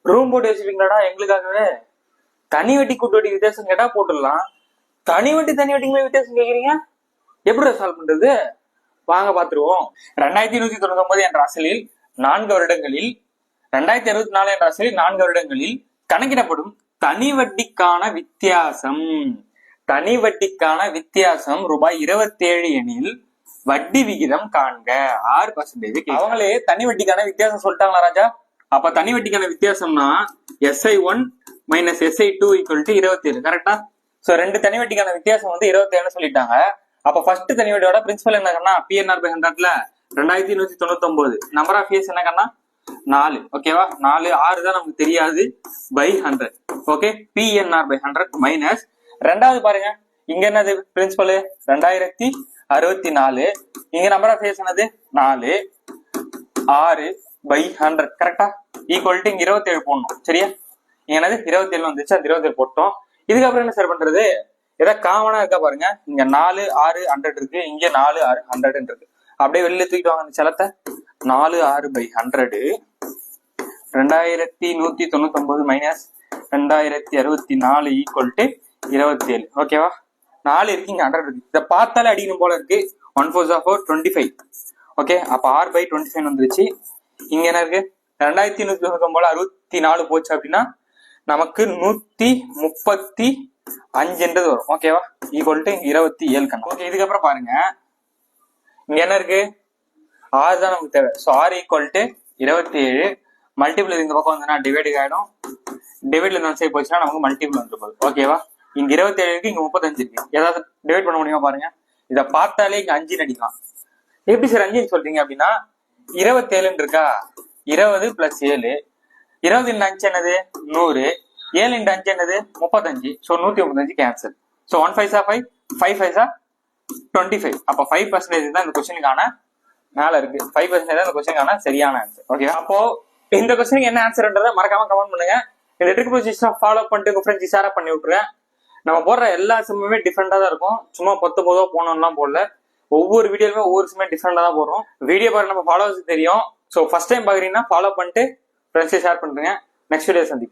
Room போட்டு வச்சுப்பீங்களாடா எங்களுக்காகவே? தனி வட்டி கூட்டு வட்டி வித்தியாசம் கேட்டா போட்டுடலாம். தனி வட்டிக்குமே வித்தியாசம் கேக்குறீங்க, எப்படி சால்வ் பண்றது? வாங்க பாத்துருவோம். 2199 என்ற அசலில் 4 வருடங்களில் 2064 என்ற அசலில் 4 வருடங்களில் கணக்கிடப்படும் தனி வட்டிக்கான வித்தியாசம். தனி வட்டிக்கான வித்தியாசம் ரூபாய் 27 எனில் வட்டி விகிதம் காண்க 6%. அவங்களே தனி வட்டிக்கான வித்தியாசம் சொல்லிட்டாங்களா ராஜா? அப்ப தனி வட்டிக்கான வித்தியாசம்னா SI1 minus SI2 equal to 27. கரெக்டா? சோ ரெண்டு தனி வட்டிக்கான வித்தியாசம் வந்து 27 சொல்லிட்டாங்க. அப்ப ஃபர்ஸ்ட் தனி வட்டியோட பிரின்சிபல் என்ன கண்ணா? PNR by 100ல 2199. நம்பர் ஆஃப் இயர்ஸ் என்ன கண்ணா? 4. ஓகேவா? 4 6 தான் நமக்கு தெரியாது by 100. Okay, PNR by 100 minus ரெண்டாவது பாருங்க, இங்க என்னது பிரின்சிபல்? 2064. இங்க நம்பர் ஆஃப் இயர்ஸ் என்னது? 4. 6 by 100. கரெக்டா? ஈக்குவல் டு 27 போடணும். சரியா? இங்க என்னது 27 வந்துச்சு, அந்த 27 போட்டோம். இதுக்கப்புறம் என்ன சார் பண்றது? ஏதாவது காமனா இருக்கா பாருங்க. இங்க 4 6 100 இருக்கு, இங்க 4 6 100 இருக்கு. அப்படியே வெளியில தூக்கிட்டு வாங்க செலத்தை. 4 6 by 100 2199 மைனஸ் 2064 ஈக்குவல் டு 27. ஓகேவா? 4 இருக்கு, இங்க 100 இருக்கு. இதை பார்த்தாலே அடிக்கணும் போல இருக்கு. 1 4 4 25. ஓகே, அப்ப R by 25 வந்துருச்சு. இங்க என்ன இருக்கு? 2199 64 போச்சு அப்படின்னா நமக்கு 135 வரும். ஓகேவா? ஈக்குவல் டு 27 கணக்கு. ஓகே, இதுக்கப்புறம் பாருங்க, இங்க என்ன இருக்கு? 6 தான் நமக்கு தேவை. So R equal to 27. Multiple இந்த பக்கம் வந்து டிவைட் ஆயிடும். டிவைட்ல இந்த சைடு போச்சுன்னா நமக்கு மல்டிபிள் வந்து போகுது. ஓகேவா? இங்க 27 இருக்கு, இங்க 35 இருக்கு. ஏதாவது டிவைட் பண்ண முடியுமா பாருங்க. இதை பார்த்தாலே இங்க 5 அடிக்கலாம். எப்படி சார் 5 சொல்றீங்க அப்படின்னா 27 இருக்கா? 20 பிளஸ் 7. 20 இன்டு 5 என்னது? 100. 7 இன்டு 5 என்னது? 35. So 135 cancel. ஸோ 1 5 5 5 5 25. அப்ப 5% தான் இந்த கொஸ்டினுக்கான மேல இருக்கு. 5% தான் இந்த கொஸ்டினுக்கான சரியான ஆன்சர். ஓகே, அப்போ இந்த கொஸ்டினுக்கு என்ன ஆன்சர்ன்றதை மறக்காம கமெண்ட் பண்ணுங்க. இந்த ட்ரிக் பொசிஷனை ஃபாலோ பண்ணிட்டு உங்க ஃப்ரெண்ட்ஸ் ஷேர் பண்ணி விட்டுருங்க. நம்ம போடுற எல்லா சிம்முமே டிஃப்ரெண்டா தான் இருக்கும். சும்மா 10 போதோ போனோம்லாம் போடல. ஒவ்வொரு வீடியோலுமே ஒவ்வொரு சிம்மே டிஃப்ரெண்டா தான் போடுறோம். வீடியோ பாருங்க, நம்ம ஃபாலோவர்ஸ் தெரியும். ஸோ ஃபர்ஸ்ட் டைம் பாக்குறீங்கன்னா ஃபாலோ பண்ணிட்டு ஃப்ரெண்ட்ஸ் ஷேர் பண்ணுங்க. நெக்ஸ்ட் வீடியோ சந்திப்போம்.